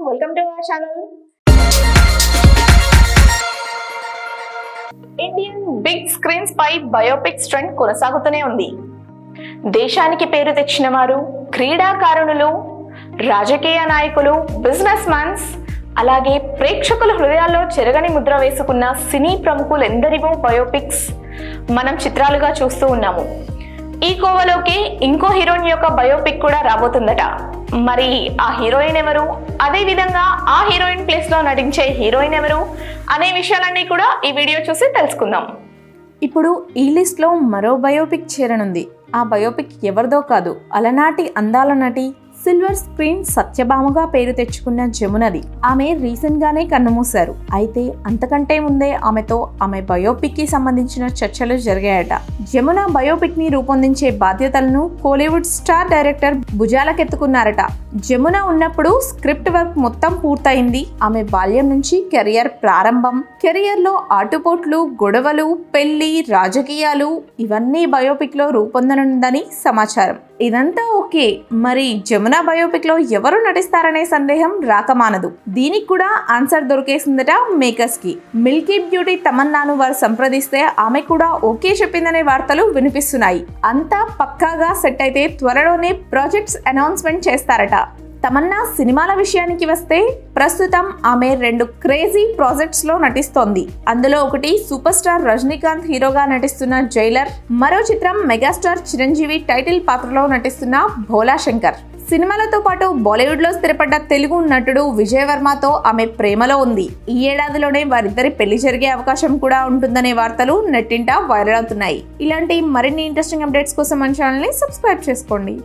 Welcome to our channel. Indian big screens పై biopics trend కొనసాగుతూనే ఉంది. దేశానికి పేరు తెచ్చిన వారు, క్రీడాకారులు, రాజకీయ నాయకులు, బిజినెస్ మ్యాన్స్, అలాగే ప్రేక్షకుల హృదయాల్లో చెరగని ముద్ర వేసుకున్న సినీ ప్రముఖులెందరివో బయోపిక్స్ మనం చిత్రాలుగా చూస్తూ ఉన్నాము. ఈ కోవలోకి ఇంకో హీరోయిన్ యొక్క బయోపిక్ కూడా రాబోతుందట. మరి ఆ హీరోయిన్ ఎవరు, అదే విధంగా ఆ హీరోయిన్ ప్లేస్ లో నటించే హీరోయిన్ ఎవరు అనే విషయాలన్నీ కూడా ఈ వీడియో చూసి తెలుసుకుందాం. ఇప్పుడు ఈ లిస్ట్ లో మరో బయోపిక్ చేరనుంది. ఆ బయోపిక్ ఎవరిదో కాదు, అలనాటి అందాల నటి, సిల్వర్ స్క్రీన్ సత్యభామగా పేరు తెచ్చుకున్న జమునది. ఆమె రీసెంట్ గానే కన్నుమూశారు. అయితే అంతకంటే ముందే ఆమె బయోపిక్ కి సంబంధించిన చర్చలు జరిగాయట. జమున బయోపిక్ ని రూపొందించే బాధ్యతలను కోలీవుడ్ స్టార్ డైరెక్టర్ భుజాలకెత్తుకున్నారట. జమున ఉన్నప్పుడు స్క్రిప్ట్ వర్క్ మొత్తం పూర్తయింది. ఆమె బాల్యం నుంచి కెరియర్ ప్రారంభం, కెరియర్ లో ఆటుపోట్లు, గొడవలు, పెళ్లి, రాజకీయాలు ఇవన్నీ బయోపిక్ లో రూపొందనుందని సమాచారం. ఇదంతా ఓకే, మరి జమున బయోపిక్ లో ఎవరు నటిస్తారనే సందేహం రాకమానదు. దీనికి కూడా ఆన్సర్ దొరికేసిందట మేకర్స్ కి. మిల్కీ బ్యూటీ తమన్నాను వారు సంప్రదిస్తే ఆమె కూడా ఓకే చెప్పిందనే వార్తలు వినిపిస్తున్నాయి. అంతా పక్కాగా సెట్ అయితే త్వరలోనే ప్రాజెక్ట్స్ అనౌన్స్మెంట్ చేస్తారట. తమన్నా సినిమాల విషయానికి వస్తే ప్రస్తుతం ఆమె 2 క్రేజీ ప్రాజెక్ట్స్ లో నటిస్తోంది. అందులో ఒకటి సూపర్ స్టార్ రజనీకాంత్ హీరోగా నటిస్తున్న జైలర్, మరో చిత్రం మెగాస్టార్ చిరంజీవి టైటిల్ పాత్రలో నటిస్తున్న భోలా శంకర్. సినిమాలతో పాటు బాలీవుడ్ లో స్థిరపడ్డ తెలుగు నటుడు విజయ్ వర్మతో ఆమె ప్రేమలో ఉంది. ఈ ఏడాదిలోనే వారిద్దరి పెళ్లి జరిగే అవకాశం కూడా ఉంటుందనే వార్తలు నెట్టింట వైరల్ అవుతున్నాయి. ఇలాంటి మరిన్ని ఇంట్రెస్టింగ్ అప్డేట్స్ కోసం మన ఛానల్ ని సబ్స్క్రైబ్ చేసుకోండి.